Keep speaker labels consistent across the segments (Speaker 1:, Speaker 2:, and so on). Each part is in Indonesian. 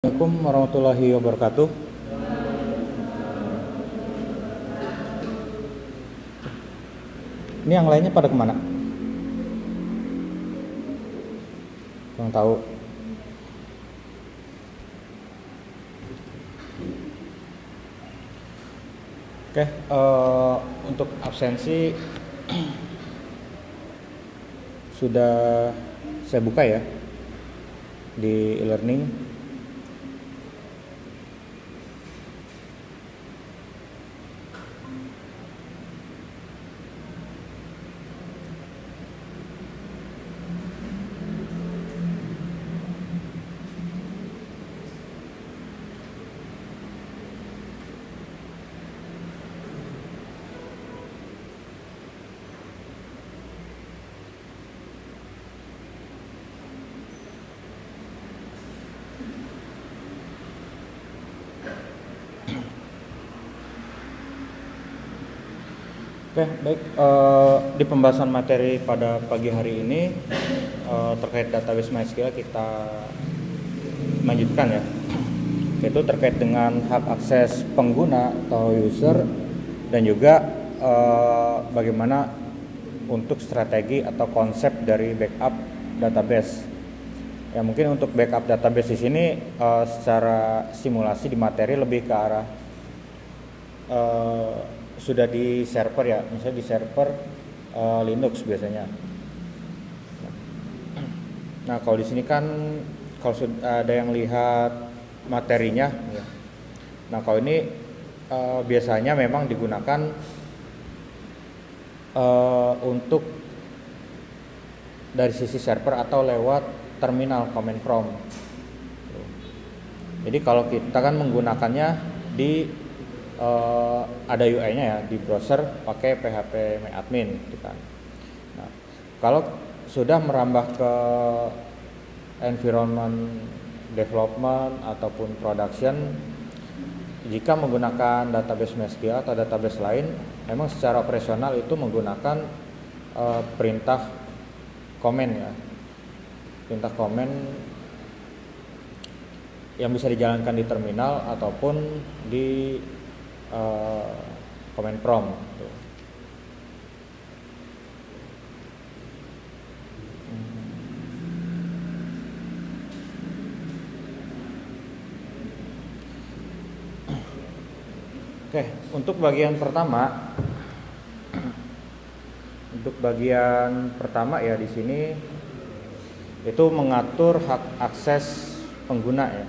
Speaker 1: Assalamualaikum warahmatullahi wabarakatuh. Ini yang lainnya pada kemana? Kurang tahu. Oke, untuk absensi sudah saya buka ya di e-learning. Oke, baik. Di pembahasan materi pada pagi hari ini terkait database MySQL kita lanjutkan ya, yaitu terkait dengan hak akses pengguna atau user dan juga bagaimana untuk strategi atau konsep dari backup database. Ya mungkin untuk backup database di sini secara simulasi di materi lebih ke arah sudah di server ya, misalnya di server Linux biasanya. Nah kalau di sini kan kalau sudah ada yang lihat materinya, ya. Nah kalau ini biasanya memang digunakan untuk dari sisi server atau lewat terminal command prompt. Jadi kalau kita kan menggunakannya di ada UI-nya ya di browser pakai PHP MyAdmin gitu kan. Nah, kalau sudah merambah ke environment development ataupun production, jika menggunakan database MySQL atau database lain, memang secara operasional itu menggunakan perintah komen ya. Perintah komen yang bisa dijalankan di terminal ataupun di command prompt gitu. Oke, untuk bagian pertama ya di sini itu mengatur hak akses pengguna ya.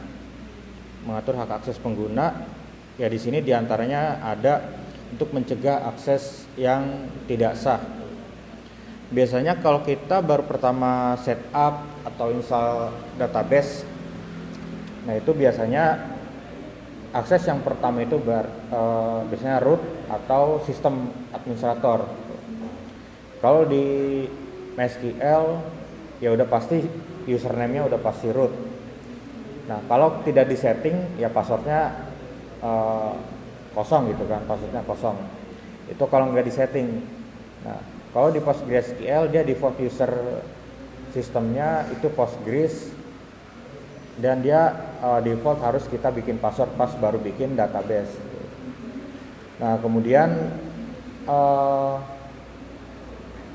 Speaker 1: Mengatur hak akses pengguna. Ya di sini diantaranya ada untuk mencegah akses yang tidak sah. Biasanya kalau kita baru pertama setup atau install database, nah itu biasanya akses yang pertama itu biasanya root atau sistem administrator. Kalau di MySQL ya udah pasti username-nya udah pasti root. Nah kalau tidak disetting ya passwordnya kosong gitu kan, passwordnya kosong. Itu kalau nggak disetting. Nah, kalau di PostgreSQL dia default user sistemnya itu Postgres dan dia default harus kita bikin password pas baru bikin database. Nah, kemudian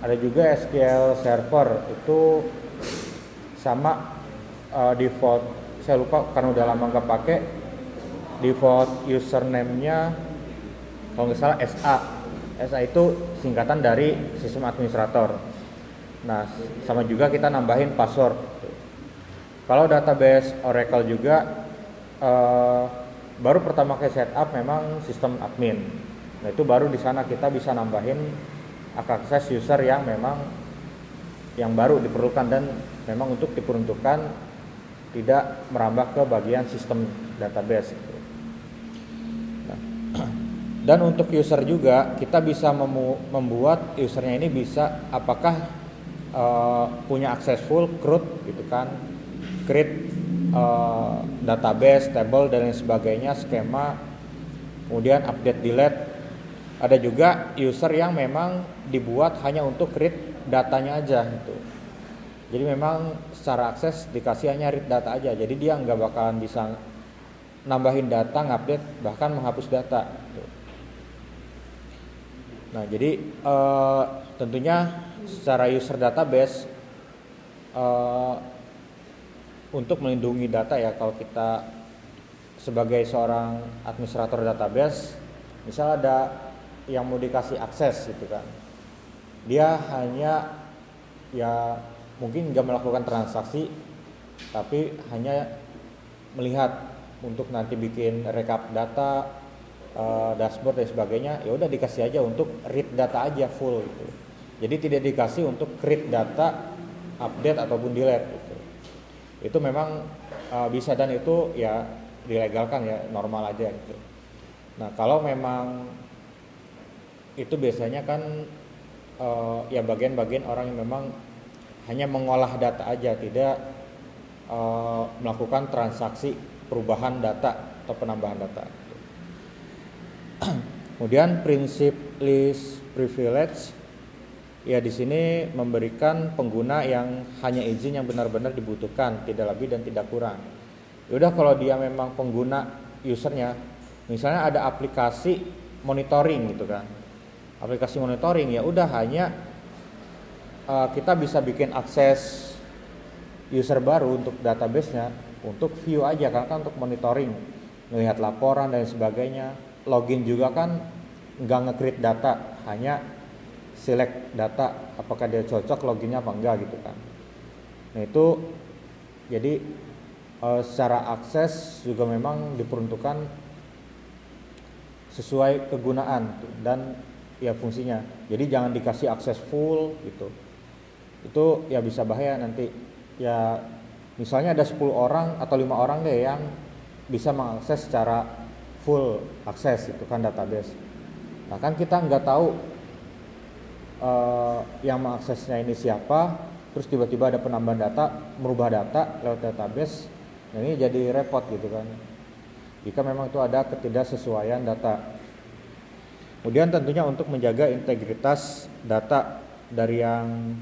Speaker 1: ada juga SQL Server itu sama default. Saya lupa karena udah lama nggak pakai. Default username-nya kalau nggak salah SA. SA itu singkatan dari sistem administrator. Nah, sama juga kita nambahin password. Kalau database Oracle juga baru pertama kali setup memang sistem admin. Nah, itu baru di sana kita bisa nambahin akses user yang memang yang baru diperlukan dan memang untuk diperuntukkan tidak merambah ke bagian sistem database. Dan untuk user juga kita bisa membuat usernya ini bisa apakah punya akses full, root gitu kan, create database, table dan lain sebagainya, skema, kemudian update, delete. Ada juga user yang memang dibuat hanya untuk create datanya aja gitu. Jadi memang secara akses dikasih hanya read data aja. Jadi dia nggak bakalan bisa nambahin data, ngupdate, bahkan menghapus data. Nah, jadi tentunya secara user database untuk melindungi data ya, kalau kita sebagai seorang administrator database, misal ada yang mau dikasih akses gitu kan, dia hanya ya mungkin nggak melakukan transaksi, tapi hanya melihat untuk nanti bikin rekap data, dashboard dan sebagainya, ya udah dikasih aja untuk read data aja full gitu. Jadi tidak dikasih untuk read data, update ataupun delete gitu. Itu memang bisa, dan itu ya dilegalkan ya, normal aja gitu. Nah, kalau memang itu biasanya kan ya bagian-bagian orang yang memang hanya mengolah data aja, tidak melakukan transaksi perubahan data atau penambahan data. Kemudian prinsip least privilege ya, di sini memberikan pengguna yang hanya izin yang benar-benar dibutuhkan, tidak lebih dan tidak kurang. Yaudah, kalau dia memang pengguna usernya, misalnya ada aplikasi monitoring gitu kan, aplikasi monitoring, ya udah hanya kita bisa bikin akses user baru untuk database-nya untuk view aja, karena kan untuk monitoring, melihat laporan dan sebagainya. Login juga kan nggak nge-create data, hanya select data apakah dia cocok loginnya apa enggak gitu kan. Nah itu jadi secara akses juga memang diperuntukkan sesuai kegunaan dan ya fungsinya. Jadi jangan dikasih akses full gitu, itu ya bisa bahaya nanti. Ya misalnya ada 10 orang atau 5 orang deh yang bisa mengakses secara full akses itu kan database. Nah kan kita nggak tahu yang mengaksesnya ini siapa, terus tiba-tiba ada penambahan data, merubah data lewat database. Nah ini jadi repot gitu kan, jika memang itu ada ketidaksesuaian data. Kemudian tentunya untuk menjaga integritas data dari yang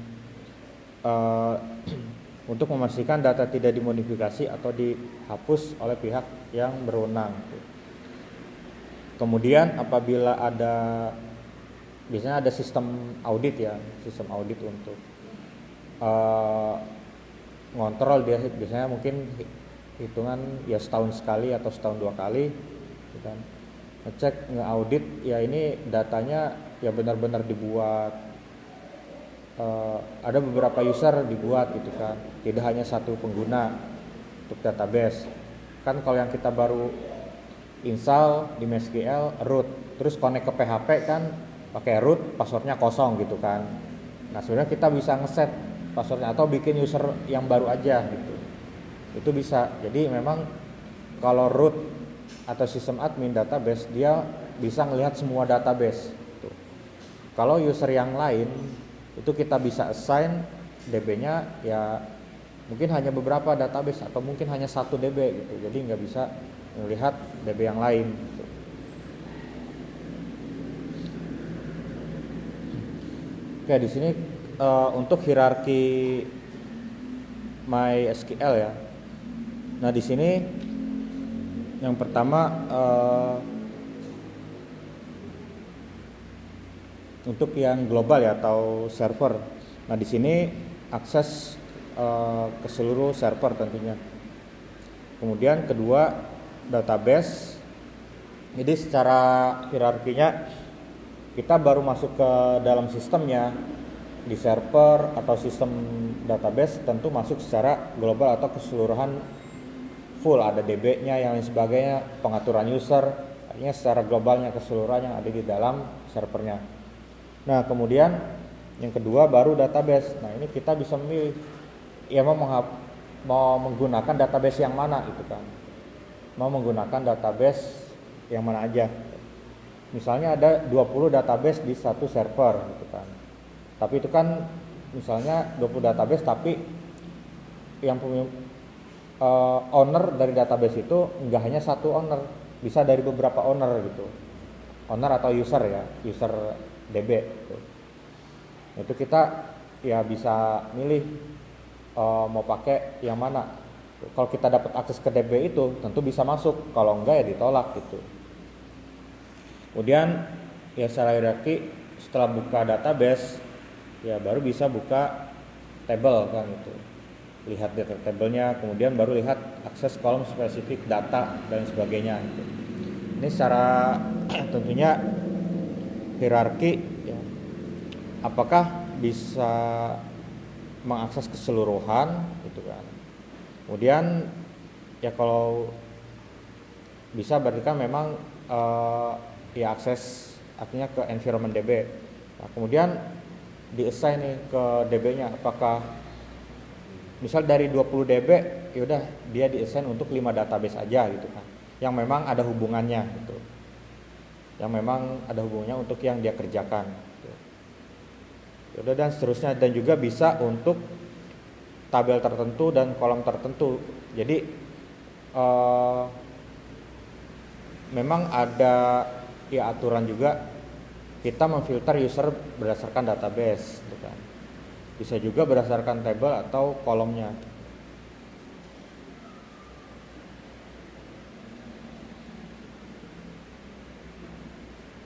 Speaker 1: untuk memastikan data tidak dimodifikasi atau dihapus oleh pihak yang berwenang. Kemudian apabila biasanya ada sistem audit ya, sistem audit untuk ngontrol dia, biasanya mungkin hitungan ya setahun sekali atau setahun 2 kali gitu kan, ngecek, nge-audit ya ini datanya ya benar-benar dibuat, ada beberapa user dibuat gitu kan, tidak hanya satu pengguna untuk database. Kan kalau yang kita baru install di MySQL root, terus connect ke PHP kan pakai root, passwordnya kosong gitu kan. Nah sebenarnya kita bisa ngeset passwordnya atau bikin user yang baru aja gitu, itu bisa. Jadi memang kalau root atau sistem admin database, dia bisa ngelihat semua database gitu. Kalau user yang lain itu kita bisa assign DB-nya ya mungkin hanya beberapa database atau mungkin hanya 1 DB gitu, jadi nggak bisa melihat DB yang lain gitu. Oke, di sini untuk hierarki MySQL ya. Nah di sini yang pertama untuk yang global ya atau server. Nah di sini akses ke seluruh server tentunya. Kemudian kedua database. Jadi secara hierarkinya kita baru masuk ke dalam sistemnya di server atau sistem database, tentu masuk secara global atau keseluruhan full, ada DB-nya yang lain sebagainya, pengaturan user, artinya secara globalnya keseluruhan yang ada di dalam servernya. Nah kemudian yang kedua baru database. Nah ini kita bisa memilih ya mau menggunakan database yang mana itu kan, mau menggunakan database yang mana aja. Misalnya ada 20 database di satu server gitu kan, tapi itu kan misalnya 20 database tapi yang punya owner dari database itu nggak hanya satu owner, bisa dari beberapa owner gitu, owner atau user ya, user DB gitu. Itu kita ya bisa milih mau pakai yang mana. Kalau kita dapat akses ke DB itu tentu bisa masuk, kalau enggak ya ditolak gitu. Kemudian ya secara hierarki setelah buka database ya baru bisa buka table kan itu. Lihat data tabelnya, kemudian baru lihat akses kolom spesifik data dan sebagainya gitu. Ini secara tentunya hierarki ya, apakah bisa mengakses keseluruhan gitu kan. Kemudian ya kalau bisa berarti kan memang ya akses artinya ke environment DB. Nah, kemudian di-assign nih ke DB-nya, apakah misal dari 20 DB ya udah dia di-assign untuk 5 database aja gitu kan. Yang memang ada hubungannya gitu. Yang memang ada hubungannya untuk yang dia kerjakan gitu. Ya udah dan seterusnya, dan juga bisa untuk tabel tertentu dan kolom tertentu. Jadi memang ada ya aturan juga kita memfilter user berdasarkan database gitu kan. Bisa juga berdasarkan table atau kolomnya.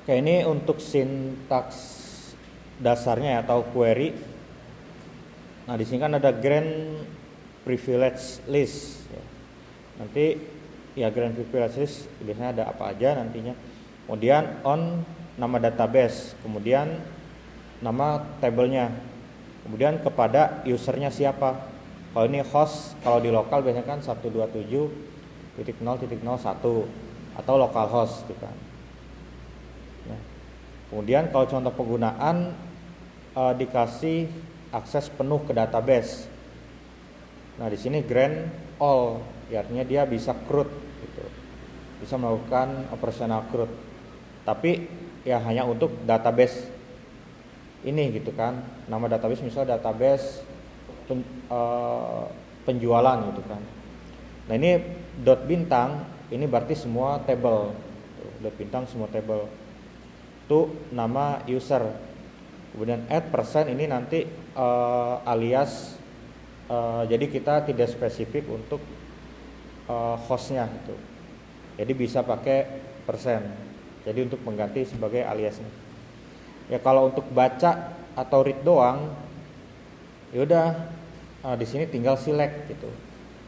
Speaker 1: Oke, ini untuk sintaks dasarnya atau query. Nah, di sini kan ada grant privilege list ya. Nanti ya grant privilege list biasanya ada apa aja nantinya. Kemudian on nama database, kemudian nama tablenya, kemudian kepada usernya siapa. Kalau ini host, kalau di lokal biasanya kan 127.0.0.1 atau localhost gitu kan. Nah, kemudian kalau contoh penggunaan dikasih akses penuh ke database. Nah, di sini grant all, ya artinya dia bisa CRUD gitu. Bisa melakukan operasional CRUD. Tapi ya hanya untuk database ini gitu kan. Nama database misalnya database penjualan gitu kan. Nah, ini dot bintang ini berarti semua table. Dot bintang semua table. Itu nama user. Kemudian add persen ini nanti alias jadi kita tidak spesifik untuk hostnya gitu. Jadi bisa pakai persen. Jadi untuk mengganti sebagai aliasnya. Ya kalau untuk baca atau read doang, ya udah di sini tinggal select gitu.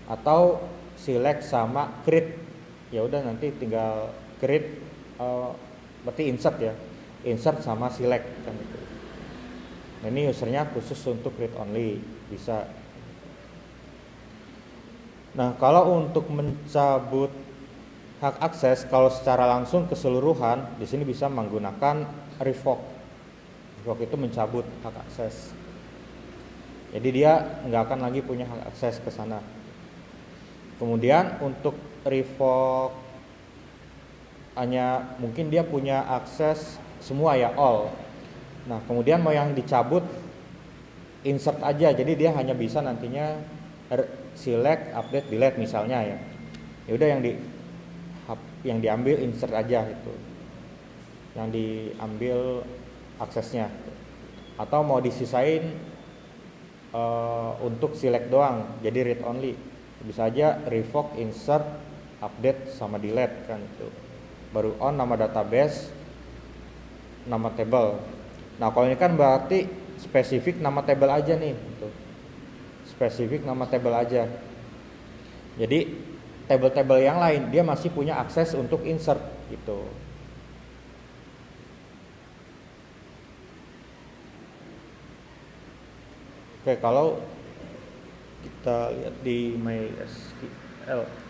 Speaker 1: Atau select sama create. Ya udah nanti tinggal create berarti insert ya. Insert sama select kan gitu. Nah, ini usernya khusus untuk read only bisa. Nah, kalau untuk mencabut hak akses kalau secara langsung keseluruhan di sini bisa menggunakan revoke. Revoke itu mencabut hak akses. Jadi dia nggak akan lagi punya hak akses ke sana. Kemudian untuk revoke hanya mungkin dia punya akses semua ya all. Nah, kemudian mau yang dicabut insert aja. Jadi dia hanya bisa nantinya select, update, delete misalnya ya. Ya udah yang diambil insert aja gitu. Yang diambil aksesnya. Atau mau disisain untuk select doang. Jadi read only. Bisa aja revoke, insert, update sama delete kan itu. Baru on nama database, nama table. Nah, kalau ini kan berarti spesifik nama table aja nih gitu. Spesifik nama table aja. Jadi table-table yang lain dia masih punya akses untuk insert gitu. Oke, kalau kita lihat di MySQL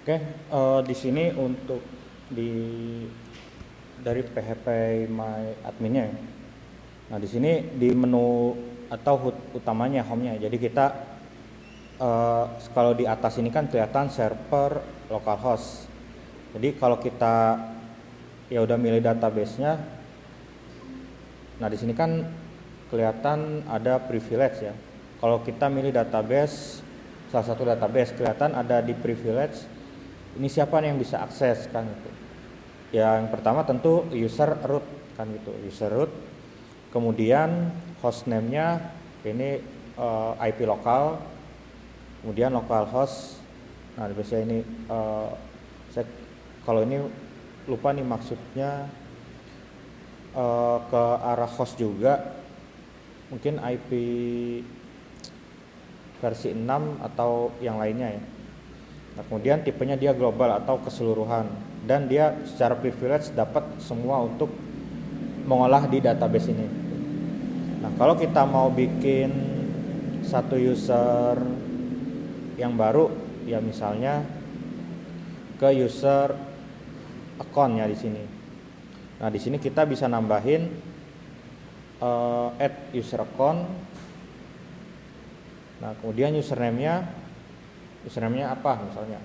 Speaker 1: Oke, di sini untuk di dari PHP My Admin-nya ya. Nah, di sini di menu atau HUD utamanya home-nya. Jadi kita kalau di atas ini kan kelihatan server localhost. Jadi kalau kita ya udah milih database-nya, nah di sini kan kelihatan ada privilege ya. Kalau kita milih database, salah satu database, kelihatan ada di privilege. Ini siapa nih yang bisa akses kan gitu. Yang pertama tentu user root kan gitu, user root. Kemudian hostname-nya ini IP lokal, kemudian localhost. Nah biasanya ini kalau ini lupa nih maksudnya ke arah host juga, mungkin IP versi 6 atau yang lainnya ya. Nah, kemudian tipenya dia global atau keseluruhan, dan dia secara privilege dapat semua untuk mengolah di database ini. Nah, kalau kita mau bikin satu user yang baru, ya misalnya ke user account-nya di sini. Nah, di sini kita bisa nambahin add user account. Nah, kemudian username-nya apa misalnya?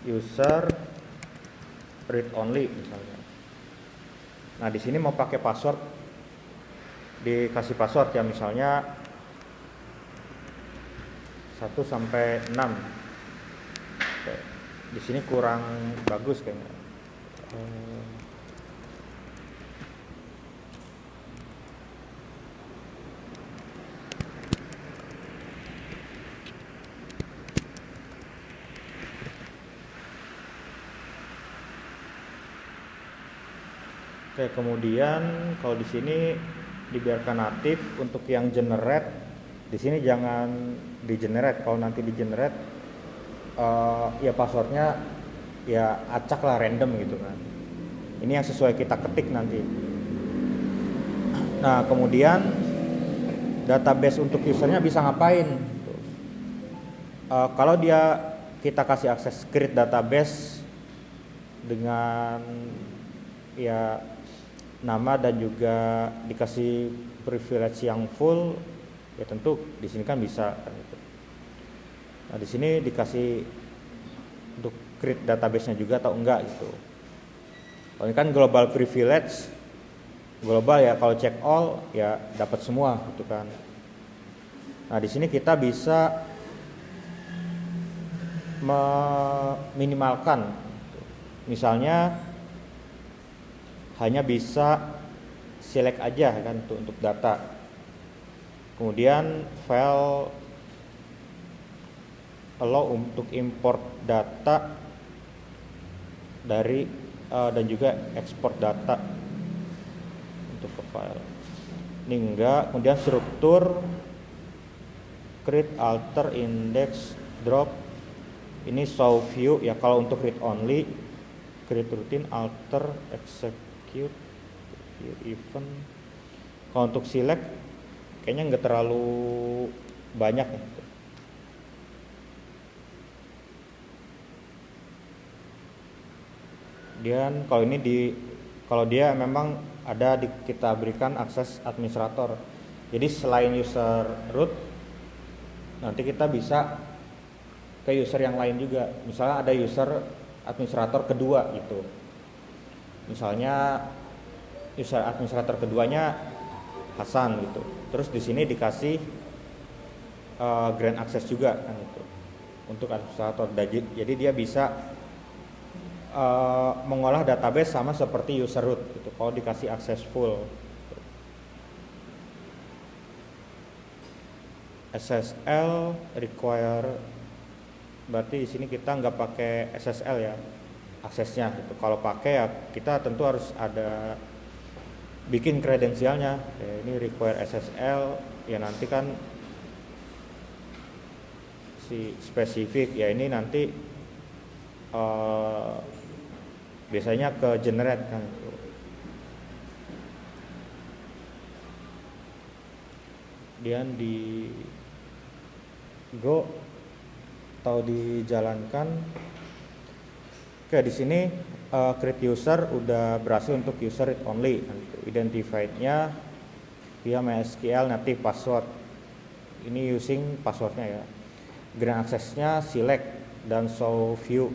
Speaker 1: User read only misalnya. Nah, di sini mau pakai password, dikasih password ya misalnya 1 sampai 6. Oke. Di sini kurang bagus kayaknya. Oke, kemudian kalau di sini dibiarkan aktif. Untuk yang generate di sini jangan di generate. Kalau nanti di generate ya passwordnya ya acak lah, random gitu kan. Ini yang sesuai kita ketik nanti. Nah, kemudian database untuk usernya bisa ngapain? Kalau kita kasih akses create database dengan ya nama dan juga dikasih privilege yang full, ya tentu di sini kan bisa kan gitu. Nah, di sini dikasih untuk create database-nya juga atau enggak gitu. Kalau ini kan global privilege, global ya, kalau check all ya dapat semua gitu kan. Nah, di sini kita bisa meminimalkan, misalnya hanya bisa select aja kan untuk data. Kemudian file allow untuk import data dari dan juga export data untuk ke file. Ini enggak. Kemudian struktur create, alter, index, drop. Ini show view ya kalau untuk read only, create routine, alter, execute, event. Kalau untuk select kayaknya nggak terlalu banyak ya. Dan kalau dia memang ada kita berikan akses administrator. Jadi selain user root, nanti kita bisa ke user yang lain juga. Misalnya ada user administrator kedua gitu. Misalnya user administrator keduanya Hasan gitu. Terus di sini dikasih grant access juga kan gitu untuk administrator. Jadi dia bisa mengolah database sama seperti user root gitu. Kalau dikasih akses full. SSL require, berarti di sini kita nggak pakai SSL ya aksesnya gitu. Kalau pakai ya kita tentu harus ada bikin kredensialnya. Ini require SSL ya, nanti kan si spesifik ya, ini nanti biasanya ke generate kan gitu. Dan di Go atau dijalankan. Oke, di sini create user udah berhasil untuk user read only. Identified-nya via MySQL native password. Ini using passwordnya ya. Grant access-nya select dan show view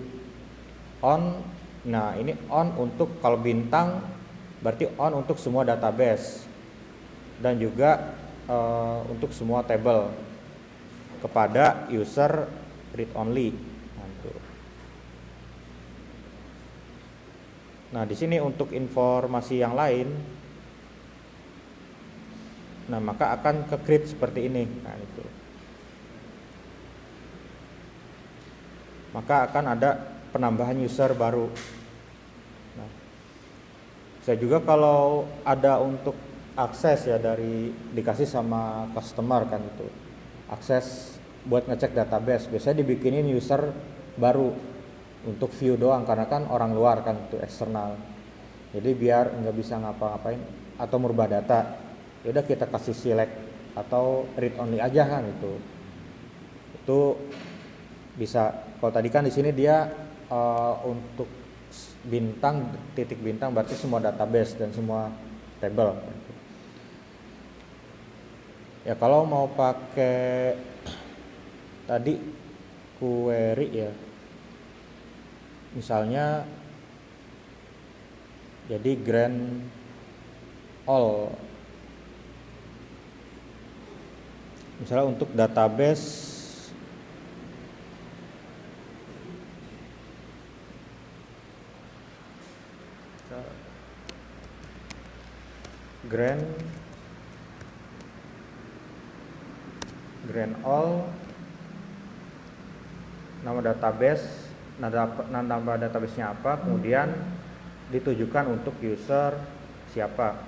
Speaker 1: on. Nah, ini on untuk kalau bintang berarti on untuk semua database dan juga untuk semua table kepada user read only. Nah, di sini untuk informasi yang lain, nah maka akan ke create seperti ini. Nah, itu. Maka akan ada penambahan user baru. Nah, saya juga kalau ada untuk akses ya dari dikasih sama customer kan itu, akses buat ngecek database, biasanya dibikinin user baru untuk view doang karena kan orang luar kan itu eksternal. Jadi biar nggak bisa ngapa-ngapain atau merubah data, ya udah kita kasih select atau read only aja kan itu. Itu bisa. Kalau tadi kan di sini dia untuk bintang titik bintang berarti semua database dan semua table. Ya kalau mau pakai tadi query ya, misalnya jadi grant all, misalnya untuk database grant all nama database, nama database-nya apa, kemudian ditujukan untuk user siapa.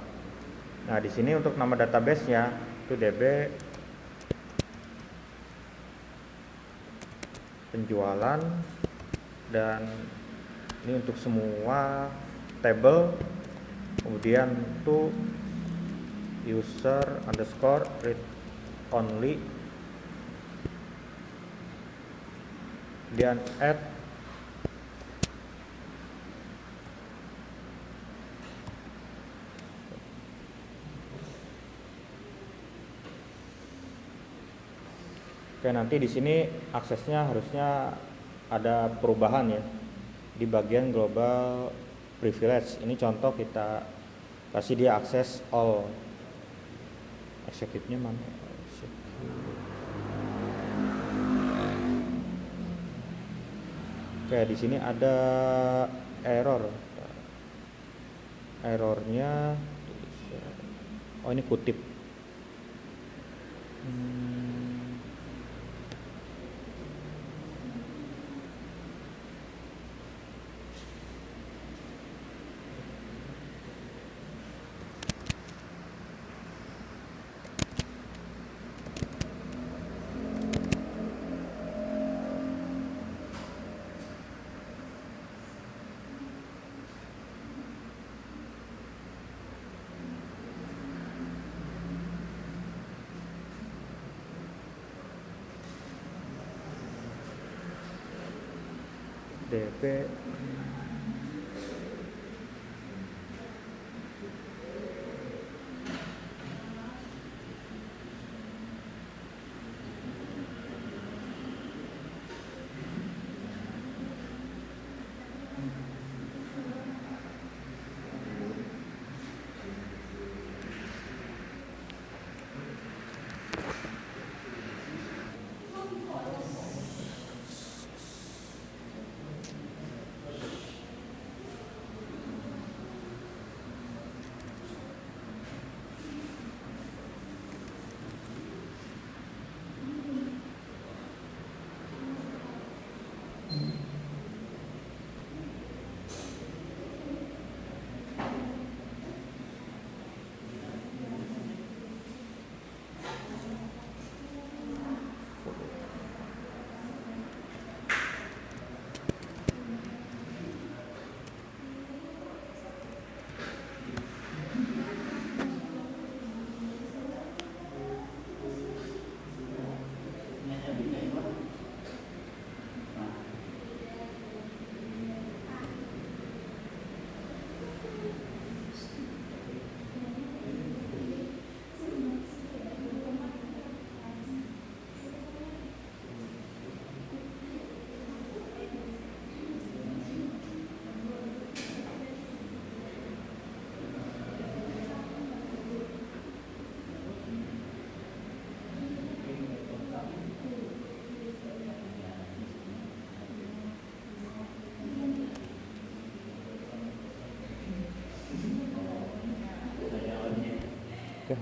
Speaker 1: Nah, di sini untuk nama database-nya itu DB penjualan, dan ini untuk semua table, kemudian itu user underscore read only, dan add oke. Nanti di sini aksesnya harusnya ada perubahan ya di bagian global privilege. Ini contoh kita kasih dia akses all. Execute-nya mana? Oke, di sini ada error. Errornya, oh ini kutip. DP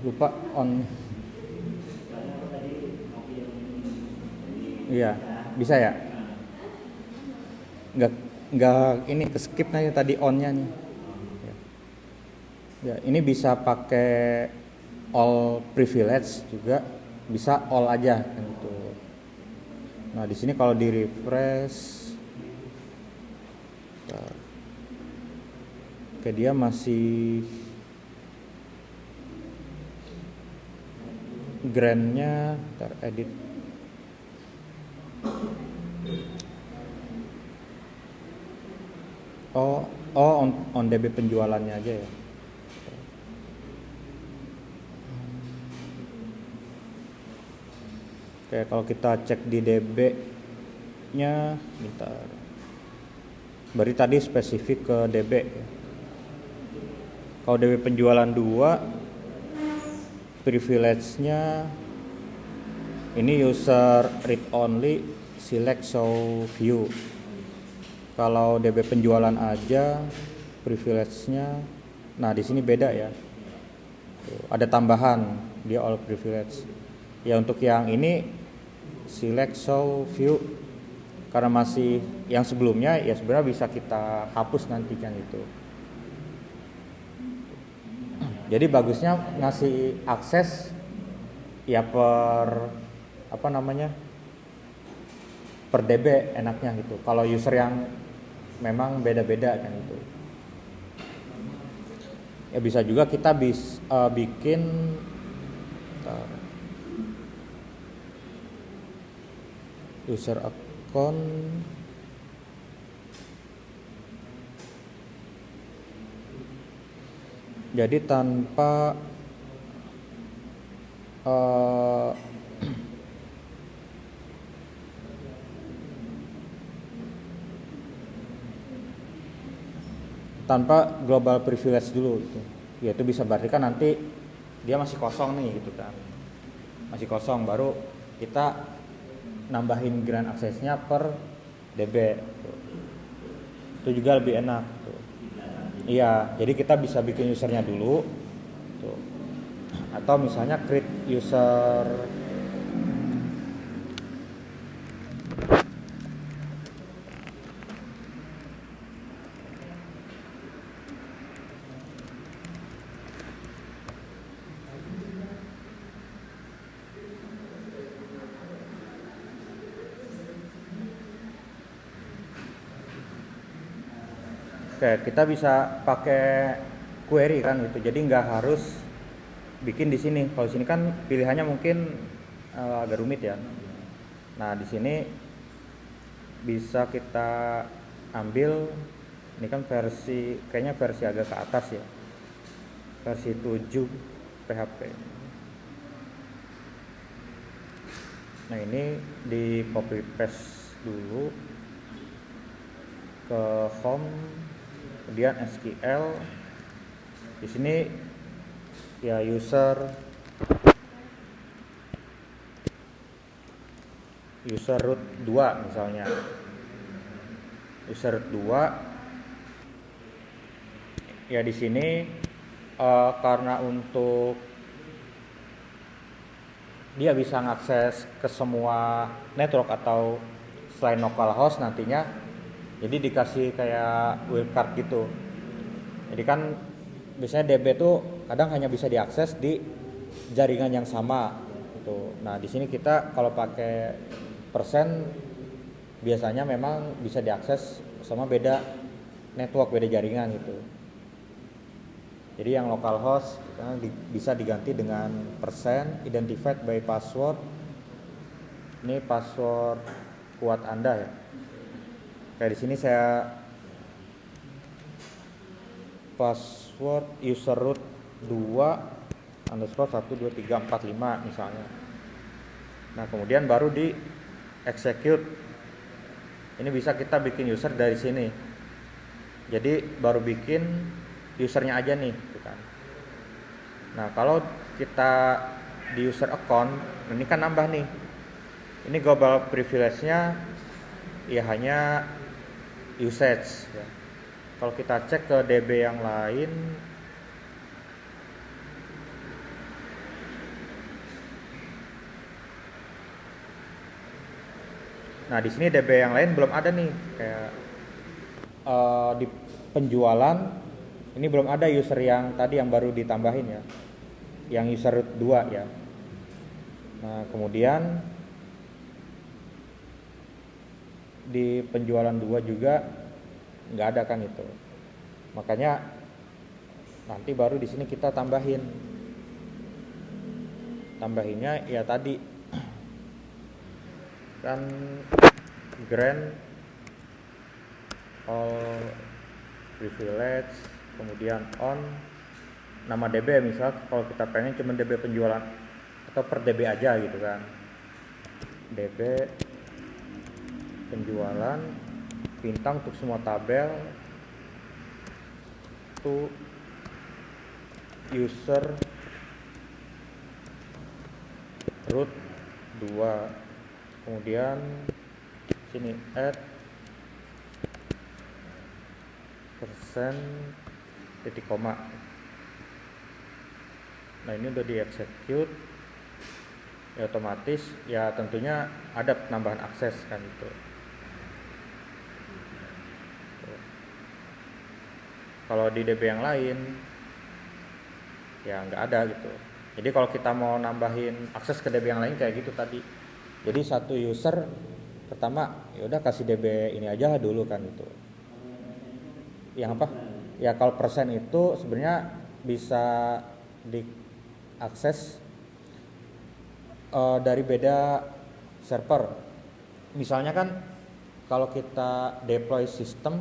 Speaker 1: lupa on. Iya, bisa ya? Nggak ini ke skip nih tadi onnya nih. Ya, ini bisa pakai all privilege juga, bisa all aja gitu. Nah, di sini kalau di refresh, kayak dia masih grandnya, edit. Oh, on DB penjualannya aja ya. Oke, kalau kita cek di DB-nya, bentar. Berarti tadi spesifik ke DB ya. Kalau DB penjualan 2, privilege-nya ini user read only, select show view. Kalau DB penjualan aja, privilege-nya, nah di sini beda ya. Ada tambahan dia all privilege. Ya untuk yang ini select show view, karena masih yang sebelumnya ya sebenarnya bisa kita hapus nanti kan itu. Jadi bagusnya ngasih akses ya per per DB enaknya gitu. Kalau user yang memang beda-beda kan itu. Ya bisa juga kita bikin user account jadi tanpa tanpa global privilege dulu gitu. Ya itu bisa berarti kan nanti dia masih kosong nih gitu kan. Masih kosong, baru kita nambahin grant aksesnya per DB gitu. Itu juga lebih enak tuh. Iya, jadi kita bisa bikin usernya dulu tuh. Atau misalnya create user Oke, kita bisa pakai query kan gitu. Jadi nggak harus bikin di sini. Kalau sini kan pilihannya mungkin agak rumit ya. Nah, di sini bisa kita ambil, ini kan kayaknya versi agak ke atas ya. Versi 7 PHP. Nah, ini di copy paste dulu ke home, kemudian SQL. Di sini ya user root 2 misalnya. User root 2 ya di sini karena untuk dia bisa mengakses ke semua network atau selain localhost nantinya, jadi dikasih kayak wildcard gitu. Jadi kan biasanya DB tuh kadang hanya bisa diakses di jaringan yang sama gitu. Nah di sini kita kalau pakai persen biasanya memang bisa diakses sama beda network, beda jaringan gitu. Jadi yang localhost bisa diganti dengan persen identified by password. Ini password kuat Anda ya. Kayak di sini saya password user root 2 underscore 12345 misalnya. Nah kemudian baru di execute. Ini bisa kita bikin user dari sini. Jadi baru bikin usernya aja nih gitu kan. Nah kalau kita di user account, ini kan nambah nih. Ini global privilege-nya ya hanya usage ya. Kalau kita cek ke DB yang lain, Nah di sini DB yang lain belum ada nih, kayak di penjualan ini belum ada user yang tadi yang baru ditambahin ya, yang user root 2 ya. Nah kemudian di penjualan 2 juga nggak ada kan itu, makanya nanti baru di sini kita tambahinnya ya tadi kan grant all privilege, kemudian on nama DB, misal kalau kita pengen cuma DB penjualan atau per DB aja gitu kan, DB penjualan bintang untuk semua tabel to user root 2, kemudian sini add persen titik koma. Nah ini udah di execute ya, otomatis ya tentunya ada penambahan akses kan itu. Kalau di DB yang lain ya nggak ada gitu. Jadi kalau kita mau nambahin akses ke DB yang lain kayak gitu tadi, jadi satu user pertama ya udah kasih DB ini aja dulu kan itu. Yang apa ya, kalau persen itu sebenarnya bisa diakses dari beda server. Misalnya kan kalau kita deploy sistem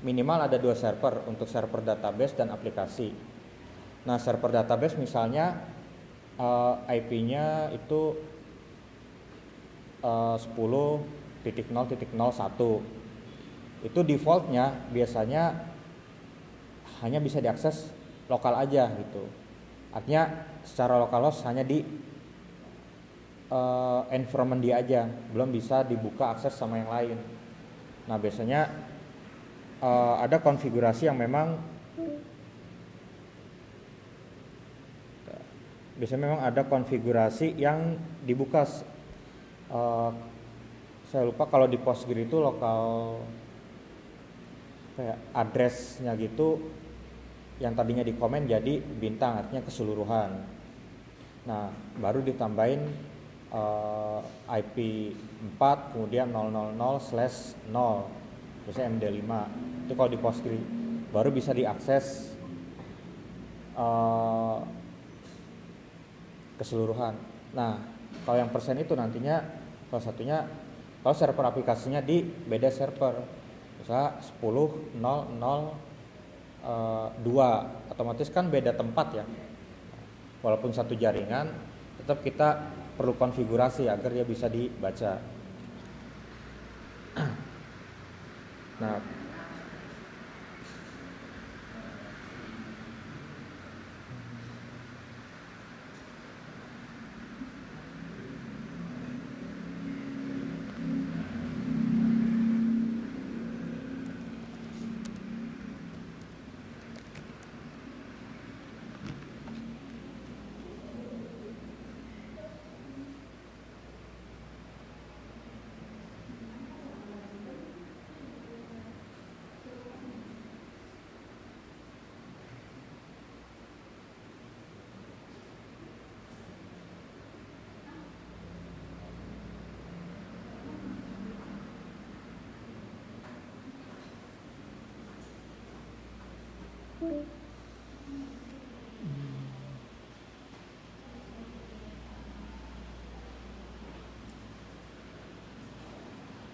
Speaker 1: minimal ada 2 server untuk server database dan aplikasi. Nah server database misalnya IP-nya itu 10.0.01, itu defaultnya biasanya hanya bisa diakses lokal aja gitu. Artinya secara lokalhost hanya di environment dia aja, belum bisa dibuka akses sama yang lain. Nah biasanya ada konfigurasi yang memang ada konfigurasi yang dibuka. Saya lupa kalau di Postgre itu lokal kayak addressnya gitu, yang tadinya di komen jadi bintang, artinya keseluruhan. Nah baru ditambahin IP 4 kemudian 000/0 biasanya MD5 itu kalau di Postgre, baru bisa diakses keseluruhan. Nah kalau yang persen itu nantinya salah satunya kalau server aplikasinya di beda server, misalnya 10.0.0.2, otomatis kan beda tempat ya, walaupun satu jaringan tetap kita perlu konfigurasi agar dia bisa dibaca. Nah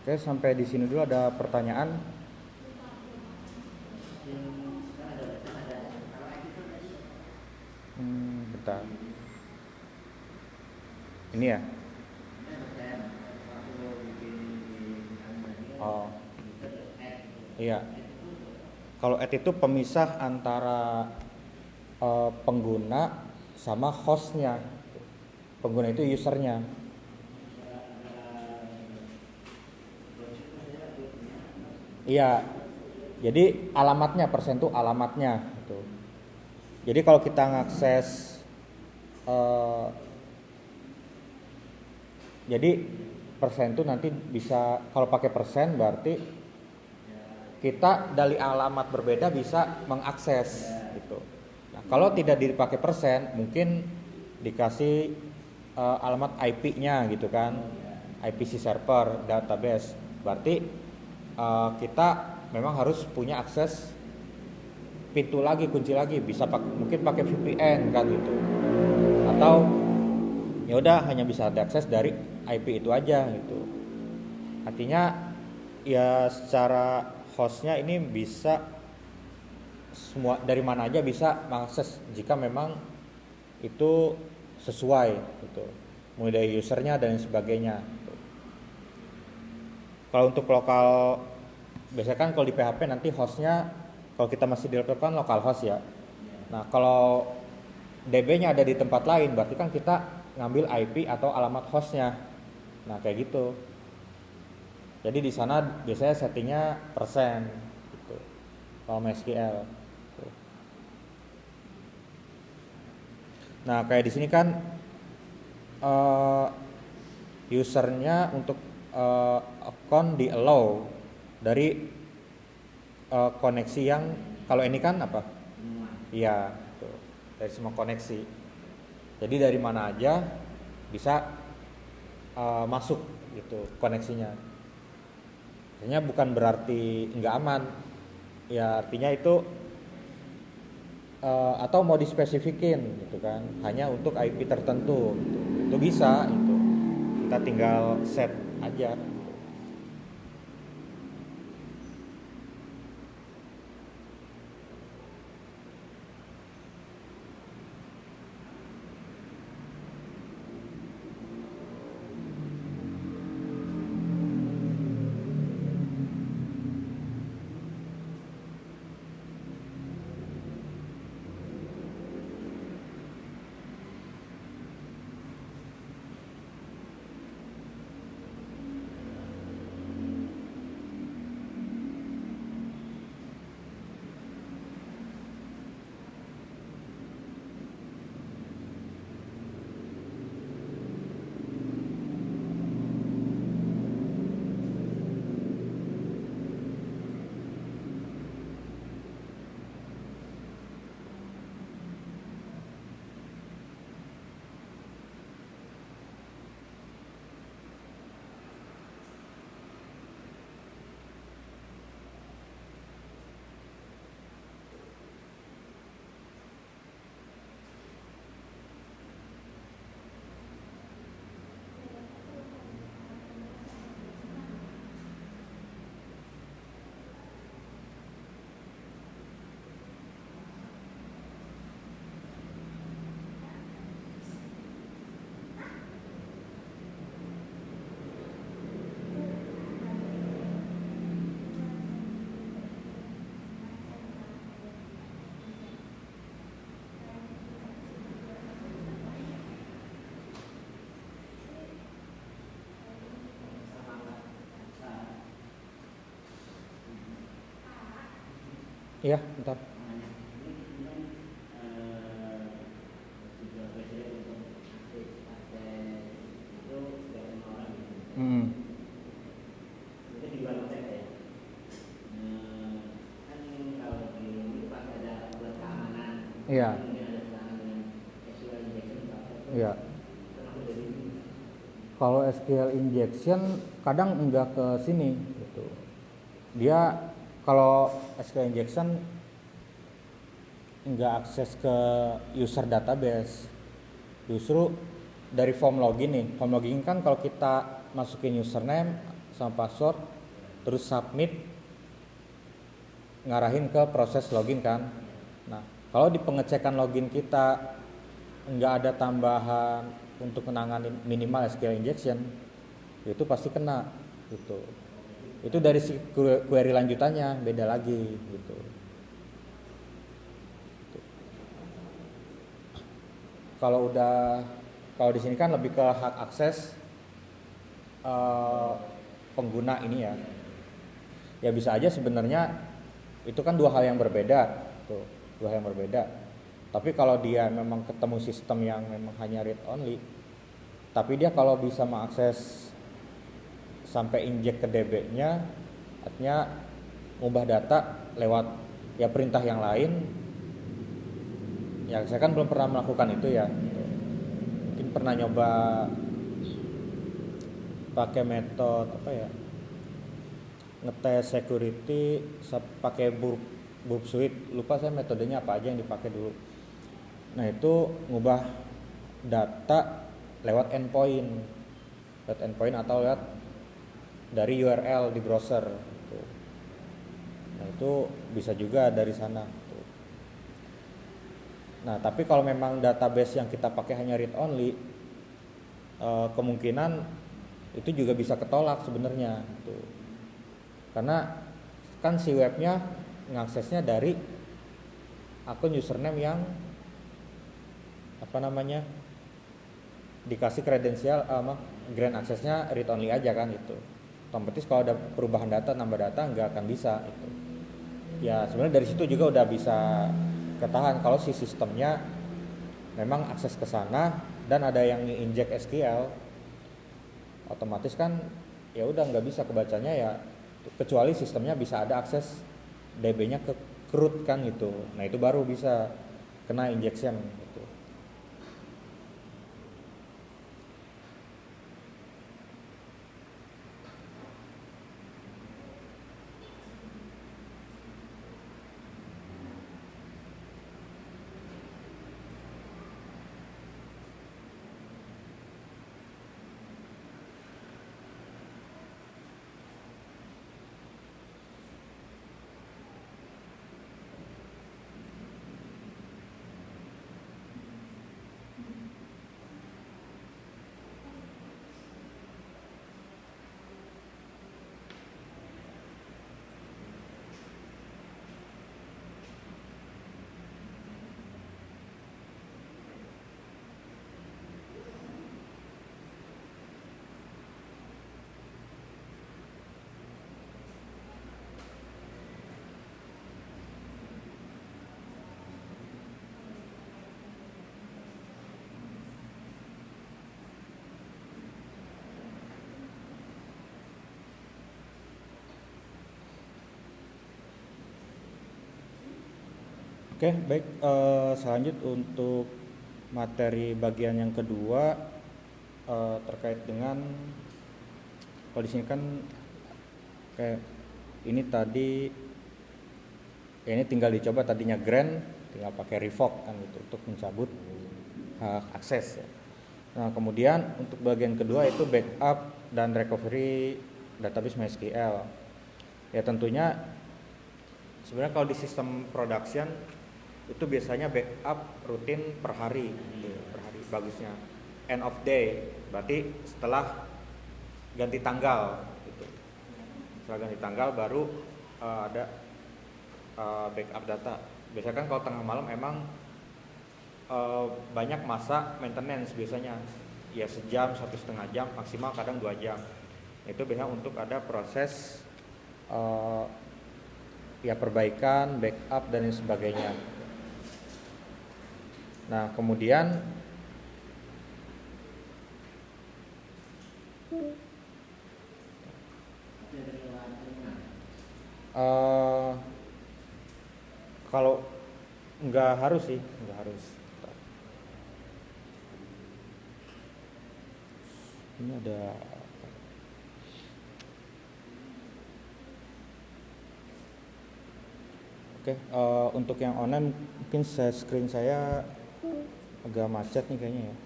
Speaker 1: oke, sampai di sini dulu. Ada pertanyaan? Bentar. Ini ya? Oh, iya. Kalau add itu pemisah antara pengguna sama hostnya. Pengguna itu usernya. Iya. Jadi alamatnya, persen itu alamatnya gitu. Jadi kalau kita ngakses jadi persen itu nanti bisa, kalau pakai persen berarti kita dari alamat berbeda bisa mengakses gitu. Nah, kalau tidak dipakai persen, mungkin dikasih alamat IP-nya gitu kan, IPC server database. Berarti kita memang harus punya akses pintu lagi, kunci lagi, bisa mungkin pakai VPN kan gitu. Atau ya udah hanya bisa diakses dari IP itu aja gitu. Artinya ya secara hostnya ini bisa semua dari mana aja bisa mengakses jika memang itu sesuai gitu, mulai dari usernya dan sebagainya gitu. Kalau untuk lokal, biasanya kan kalau di PHP nanti hostnya, kalau kita masih di laptop kan lokal host ya. Nah kalau DB-nya ada di tempat lain, berarti kan kita ngambil IP atau alamat hostnya. Nah kayak gitu. Jadi di sana biasanya settingnya persen gitu. Kalau MySQL. Gitu. Nah kayak di sini kan usernya untuk account di allow dari koneksi yang, kalau ini kan apa? Iya, gitu. Dari semua koneksi. Jadi dari mana aja bisa masuk gitu koneksinya. Artinya bukan berarti nggak aman, ya artinya itu atau mau dispesifikin gitu kan, hanya untuk IP tertentu gitu. Itu bisa itu, kita tinggal set aja. Iya, bentar. Hmm. Iya. Iya. Kalau SQL injection kadang enggak ke sini gitu. Dia kalau SQL injection enggak akses ke user database. Justru dari form login nih. Form login kan kalau kita masukin username sama password terus submit, ngarahin ke proses login kan. Nah, kalau di pengecekan login kita nggak ada tambahan untuk menangani minimal SQL injection, itu pasti kena gitu. Itu dari si query lanjutannya beda lagi gitu. Kalau di sini kan lebih ke hak akses pengguna ini ya. Ya bisa aja sebenarnya itu kan dua hal yang berbeda, tuh, dua hal yang berbeda. Tapi kalau dia memang ketemu sistem yang memang hanya read only, tapi dia kalau bisa mengakses sampai injek ke DB-nya, artinya ngubah data lewat ya perintah yang lain. Ya saya kan belum pernah melakukan itu ya. Mungkin pernah nyoba pakai metode apa ya, ngetes security pakai burp suite, lupa saya metodenya apa aja yang dipakai dulu. Nah itu ngubah data lewat endpoint atau lewat dari URL di browser gitu. Nah itu bisa juga dari sana gitu. Nah tapi kalau memang database yang kita pakai hanya read only, kemungkinan itu juga bisa ketolak sebenarnya gitu. Karena kan si webnya ngaksesnya dari akun username yang dikasih kredensial grant aksesnya read only aja kan gitu. Otomatis kalau ada perubahan data, nambah data nggak akan bisa gitu. Ya sebenarnya dari situ juga udah bisa ketahan kalau si sistemnya memang akses ke sana dan ada yang inject SQL, otomatis kan ya udah nggak bisa kebacanya ya, kecuali sistemnya bisa ada akses DB-nya ke root kan gitu. Nah itu baru bisa kena injection gitu. Oke, baik. Selanjut untuk materi bagian yang kedua terkait dengan, kalau di sini kan kayak ini tadi, ya ini tinggal dicoba tadinya grant, tinggal pakai revoke kan gitu untuk mencabut hak akses. Ya. Nah kemudian untuk bagian kedua itu backup dan recovery database MySQL. Ya tentunya sebenarnya kalau di sistem production itu biasanya backup rutin per hari, bagusnya end of day, berarti setelah ganti tanggal gitu. Setelah ganti tanggal baru ada backup data. Biasanya kan kalau tengah malam emang banyak masa maintenance biasanya, ya sejam, 1,5 jam, maksimal kadang 2 jam. Itu biasanya untuk ada proses ya perbaikan, backup dan lain sebagainya. Nah kemudian kalau nggak harus sih, nggak harus. Ini ada oke, untuk yang online mungkin screen saya agak macet nih kayaknya ya.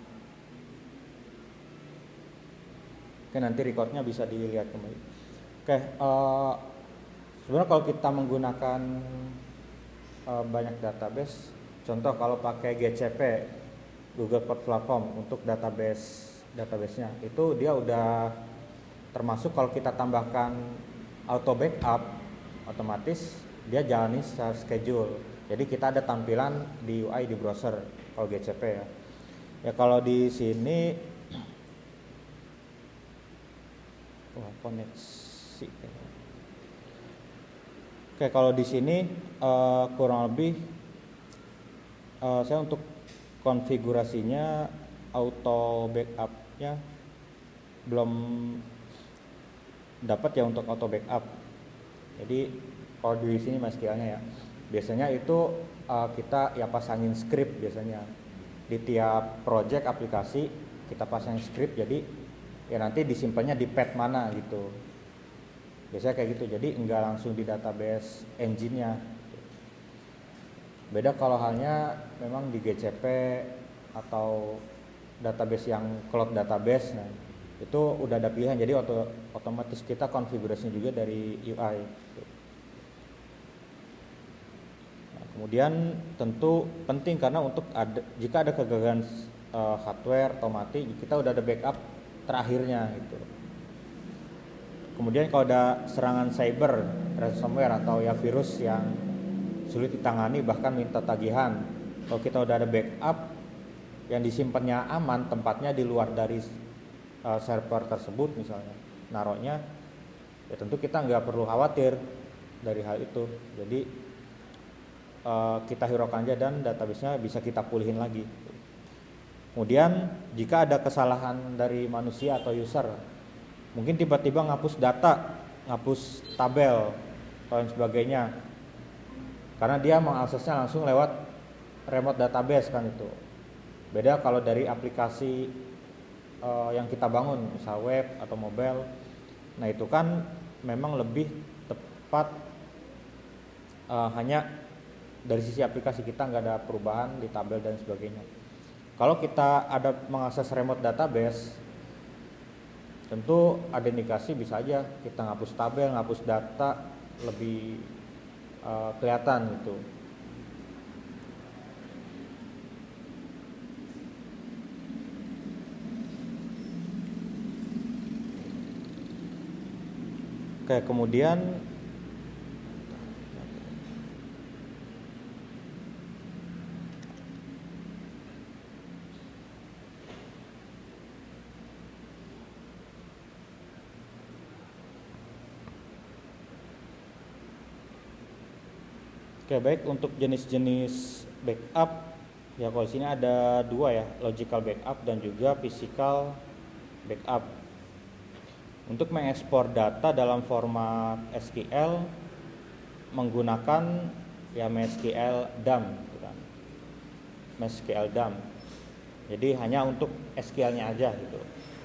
Speaker 1: Oke, nanti recordnya bisa dilihat kembali. Oke, sebenarnya kalau kita menggunakan banyak database, contoh kalau pakai GCP, Google Cloud Platform untuk database-nya, itu dia udah termasuk kalau kita tambahkan auto backup, otomatis dia jalani secara schedule. Jadi kita ada tampilan di UI di browser kalau GCP ya. Ya kalau di sini koneksi. Oke, kalau di sini kurang lebih saya untuk konfigurasinya auto backupnya belum dapat ya untuk auto backup. Jadi kalau di sini MySQL-nya ya, biasanya itu kita ya pasangin script biasanya di tiap project aplikasi kita pasang script, jadi ya nanti disimpannya di path mana gitu. Biasanya kayak gitu, jadi enggak langsung di database engine-nya. Beda kalau halnya memang di GCP atau database yang cloud database, nah itu udah ada pilihan, jadi otomatis kita konfigurasinya juga dari UI. Nah, kemudian tentu penting karena untuk jika ada kegagalan hardware atau mati, kita udah ada backup terakhirnya gitu. Kemudian kalau ada serangan cyber, ransomware atau ya virus yang sulit ditangani bahkan minta tagihan, kalau kita udah ada backup yang disimpannya aman, tempatnya di luar dari server tersebut misalnya naruhnya, ya tentu kita nggak perlu khawatir dari hal itu. Jadi kita hiraukan aja dan database-nya bisa kita pulihin lagi. Kemudian jika ada kesalahan dari manusia atau user, mungkin tiba-tiba ngapus data, ngapus tabel atau yang sebagainya, karena dia mengaksesnya langsung lewat remote database kan itu. Beda kalau dari aplikasi yang kita bangun, misal web atau mobile. Nah itu kan memang lebih tepat hanya dari sisi aplikasi, kita nggak ada perubahan di tabel dan sebagainya. Kalau kita ada mengakses remote database, tentu ada indikasi bisa aja kita ngapus tabel, ngapus data lebih kelihatan gitu. Oke, kemudian baik, untuk jenis-jenis backup ya, kalau sini ada dua ya, logical backup dan juga physical backup. Untuk mengekspor data dalam format SQL menggunakan ya MySQL dump gitu kan. MySQL dump. Jadi hanya untuk SQL-nya aja gitu.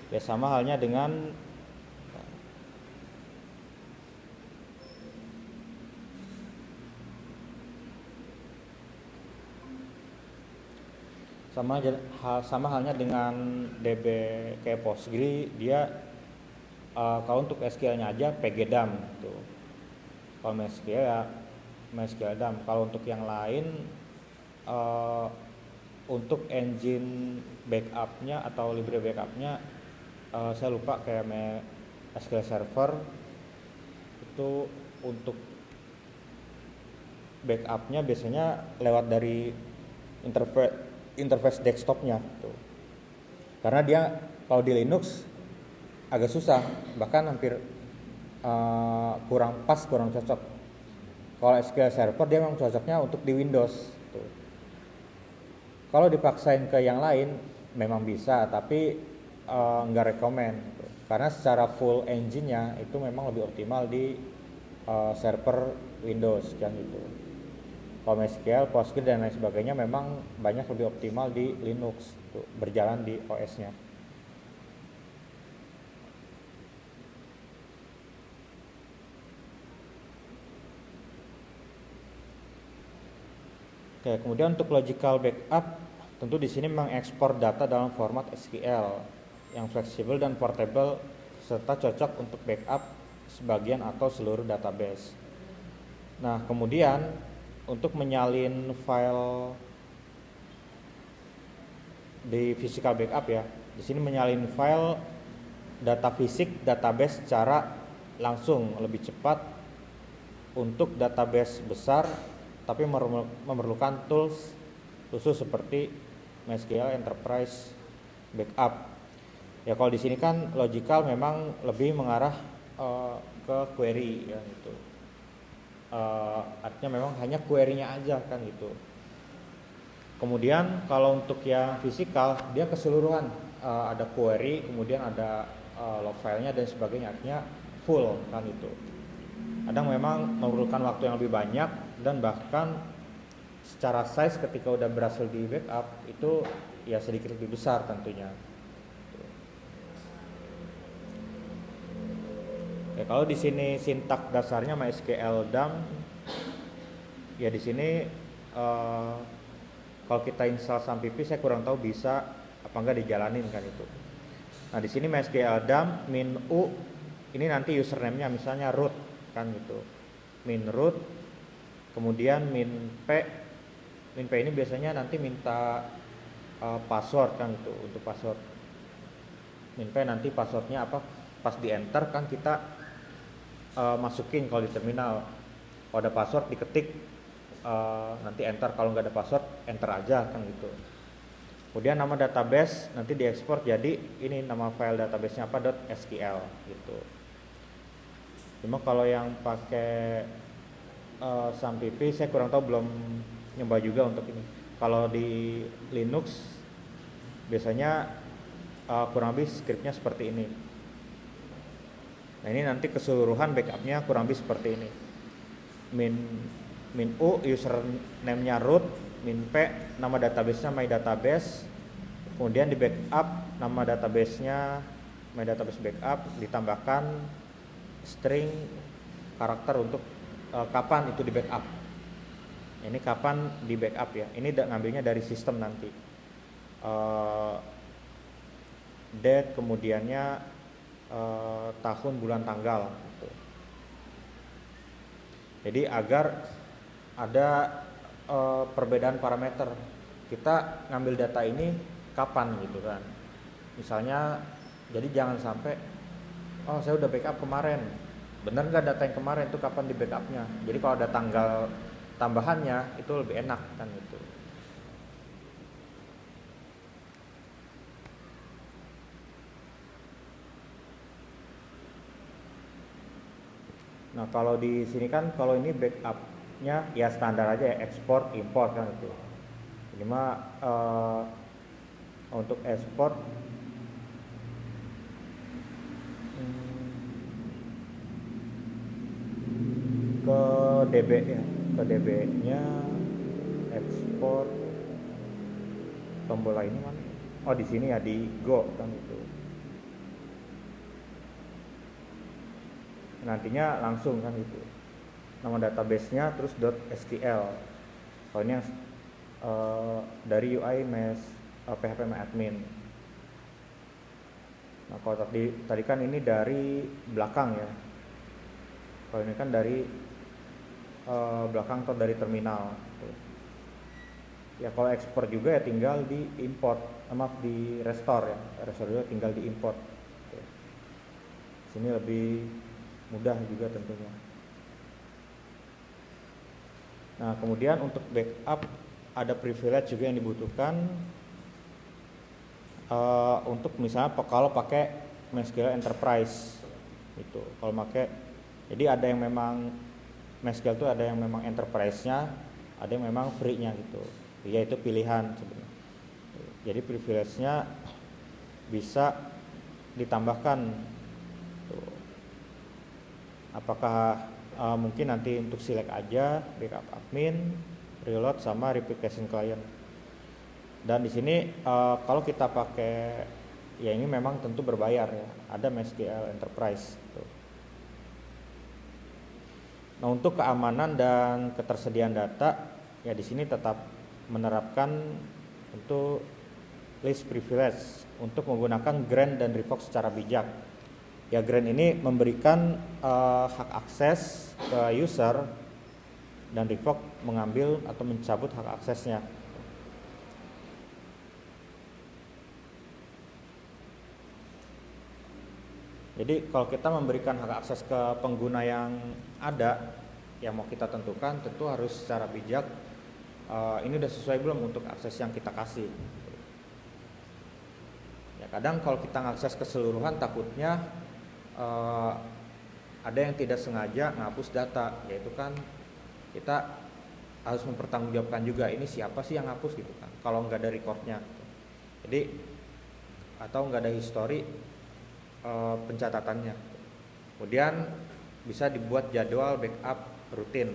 Speaker 1: Ya sama halnya dengan sama halnya dengan DB kayak Postgre, dia kalau untuk SQL-nya aja pgdump gitu. Kalau MySQL ya MySQL dump. Kalau untuk yang lain untuk engine backup-nya atau library backup-nya saya lupa, kayak SQL Server itu untuk backup-nya biasanya lewat dari interface desktop-nya tuh. Karena dia kalau di Linux agak susah, bahkan hampir kurang cocok. Kalau SQL Server dia memang cocoknya untuk di Windows tuh. Kalau dipaksain ke yang lain memang bisa, tapi nggak rekomend tuh. Karena secara full engine-nya itu memang lebih optimal di server Windows kan gitu. Kalau MySQL, Postgre dan lain sebagainya memang banyak lebih optimal di Linux tuh, berjalan di OS-nya. Oke, kemudian untuk logical backup, tentu di sini mengekspor data dalam format SQL yang fleksibel dan portable serta cocok untuk backup sebagian atau seluruh database. Nah, kemudian untuk menyalin file di physical backup ya, di sini menyalin file data fisik database secara langsung lebih cepat untuk database besar, tapi memerlukan tools khusus seperti MySQL Enterprise Backup. Ya kalau di sini kan logical memang lebih mengarah ke query ya gitu. Artinya memang hanya query-nya aja kan gitu. Kemudian kalau untuk yang physical dia keseluruhan, ada query, kemudian ada log filenya dan sebagainya. Artinya full kan itu. Kadang memang memerlukan waktu yang lebih banyak, dan bahkan secara size ketika udah berhasil di backup itu ya sedikit lebih besar tentunya. Oke, kalau di sini sintak dasarnya MySQL dump, ya di sini kalau kita install SAMPP saya kurang tahu bisa apa enggak dijalanin kan itu. Nah di sini MySQL dump min u, ini nanti username-nya misalnya root kan gitu, min root, kemudian min p ini biasanya nanti minta password kan itu. Untuk password min p nanti passwordnya apa, pas di enter kan kita masukin kalau di terminal. Kalau ada password diketik, nanti enter, kalau nggak ada password enter aja kan gitu. Kemudian nama database nanti diekspor jadi ini nama file databasenya apa, .sql gitu. Cuma kalau yang pakai SAMPP saya kurang tahu, belum nyoba juga untuk ini. Kalau di Linux biasanya kurang lebih scriptnya seperti ini. Nah ini nanti keseluruhan backupnya kurang lebih seperti ini. Min u username-nya root, min p nama database-nya my database, kemudian di backup nama database-nya my database backup, ditambahkan string karakter untuk kapan itu di backup. Ini kapan di backup ya, ini ngambilnya dari sistem nanti. Date, kemudiannya tahun, bulan, tanggal gitu. Jadi agar ada perbedaan parameter, kita ngambil data ini kapan gitu kan. Misalnya, jadi jangan sampai oh saya udah backup kemarin, bener nggak data yang kemarin itu kapan di backupnya. Jadi kalau ada tanggal tambahannya itu lebih enak kan gitu. Nah kalau di sini kan, kalau ini backupnya ya standar aja ya, export import kan itu. Ini mah untuk export ke DB ya, ke DB nya export, tombol ini mana? Oh di sini ya, di Go kan itu. Nantinya langsung kan itu nama database-nya terus .sql. Kalau ini yang dari UI PHP admin. Nah kalau tadi kan ini dari belakang ya, kalau ini kan dari belakang atau dari terminal. Ya kalau ekspor juga ya tinggal di import, di restore ya, restore juga tinggal di import. Sini lebih mudah juga tentunya. Nah kemudian untuk backup ada privilege juga yang dibutuhkan untuk misalnya kalau pakai MySQL Enterprise itu. Kalau pakai, jadi ada yang memang MySQL itu ada yang memang Enterprise-nya, ada yang memang free-nya gitu. Ya itu pilihan sebenarnya. Jadi privilege-nya bisa ditambahkan tuh. Apakah mungkin nanti untuk select aja backup admin, reload sama replication client. Dan di sini kalau kita pakai ya ini memang tentu berbayar ya, ada MySQL Enterprise gitu. Nah untuk keamanan dan ketersediaan data ya di sini tetap menerapkan untuk list privilege untuk menggunakan grant dan revoke secara bijak. Ya grant ini memberikan hak akses ke user, dan revoke mengambil atau mencabut hak aksesnya. Jadi kalau kita memberikan hak akses ke pengguna yang ada, yang mau kita tentukan, tentu harus secara bijak. Ini udah sesuai belum untuk akses yang kita kasih. Ya kadang kalau kita ngakses keseluruhan takutnya ada yang tidak sengaja ngapus data, yaitu kan kita harus mempertanggungjawabkan juga ini siapa sih yang ngapus gitu kan, kalau nggak ada recordnya. Jadi atau nggak ada history pencatatannya. Kemudian bisa dibuat jadwal backup rutin.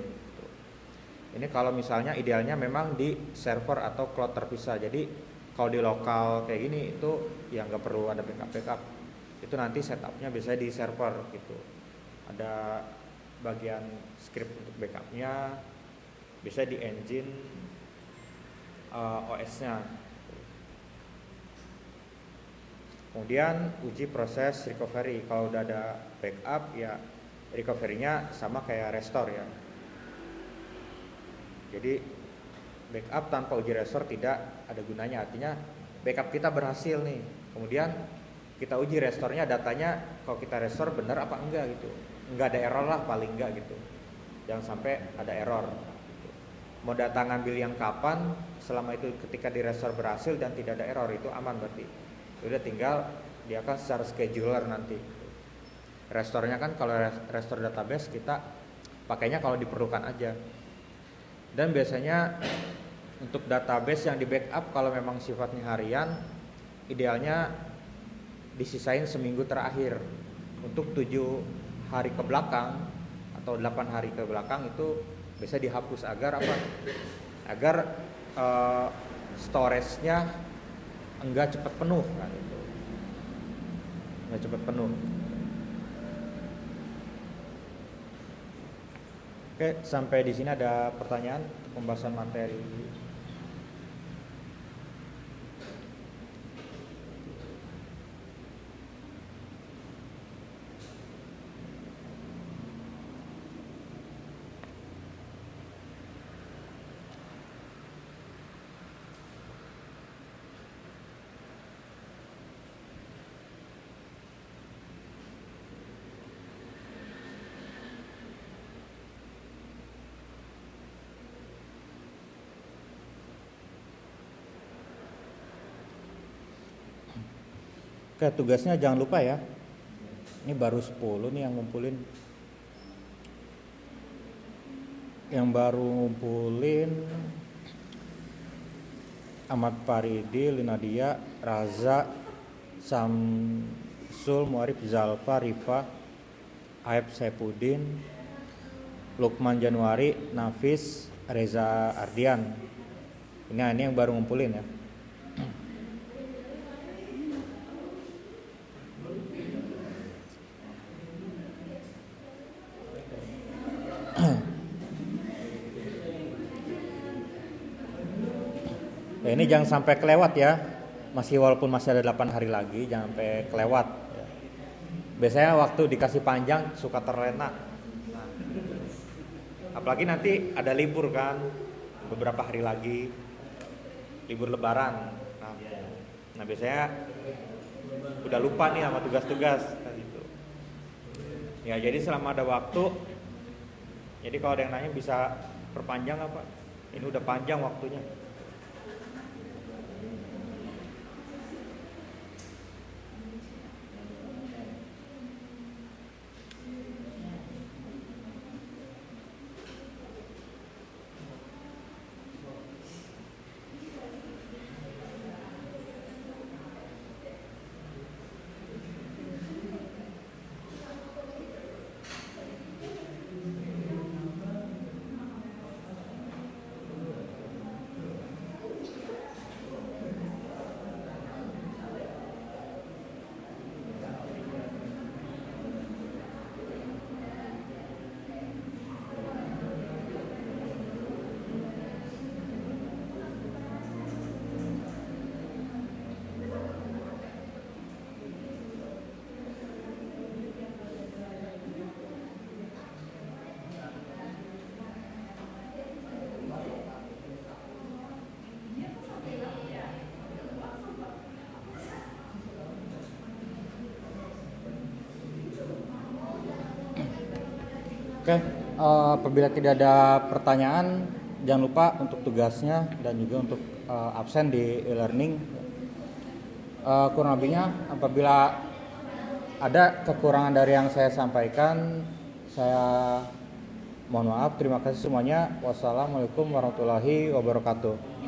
Speaker 1: Ini kalau misalnya idealnya memang di server atau cloud terpisah. Jadi kalau di lokal kayak gini itu ya nggak perlu ada backup. Itu nanti setupnya biasanya di server gitu. Ada bagian script untuk backupnya, bisa di engine OS-nya. Kemudian uji proses recovery. Kalau udah ada backup ya recovery-nya sama kayak restore ya. Jadi backup tanpa uji restore tidak ada gunanya. Artinya backup kita berhasil nih. Kemudian kita uji restore-nya, datanya kalau kita restore benar apa enggak gitu. Enggak ada error lah paling enggak gitu. Jangan sampai ada error. Mau data ngambil yang kapan, selama itu ketika di restore berhasil dan tidak ada error, itu aman berarti. Udah tinggal dia akan secara scheduler nanti. Restore-nya kan kalau restore database kita pakainya kalau diperlukan aja. Dan biasanya untuk database yang di backup kalau memang sifatnya harian, idealnya disisain seminggu terakhir. Untuk 7 hari ke belakang atau 8 hari ke belakang itu bisa dihapus agar apa? Agar storage-nya enggak cepat penuh kan itu. Enggak cepat penuh. Oke, sampai di sini ada pertanyaan pembahasan materi. Oke, tugasnya jangan lupa ya. Ini baru 10 nih yang ngumpulin. Yang baru ngumpulin Ahmad Faridi, Linadia, Raza, Samsul, Muarif, Zalfa, Rifa, Aib Saipudin, Lukman Januari, Nafis, Reza Ardian. Ini yang baru ngumpulin ya. Ya, ini jangan sampai kelewat ya. Walaupun masih ada 8 hari lagi, jangan sampai kelewat ya. Biasanya waktu dikasih panjang suka terlena. Nah, apalagi nanti ada libur kan, beberapa hari lagi libur lebaran. Nah biasanya udah lupa nih sama tugas-tugas gitu. Ya jadi selama ada waktu, jadi kalau ada yang nanya bisa perpanjang apa? Ini udah panjang waktunya. Oke, apabila tidak ada pertanyaan, jangan lupa untuk tugasnya dan juga untuk absen di e-learning. Kurang lebihnya, apabila ada kekurangan dari yang saya sampaikan, saya mohon maaf. Terima kasih semuanya. Wassalamualaikum warahmatullahi wabarakatuh.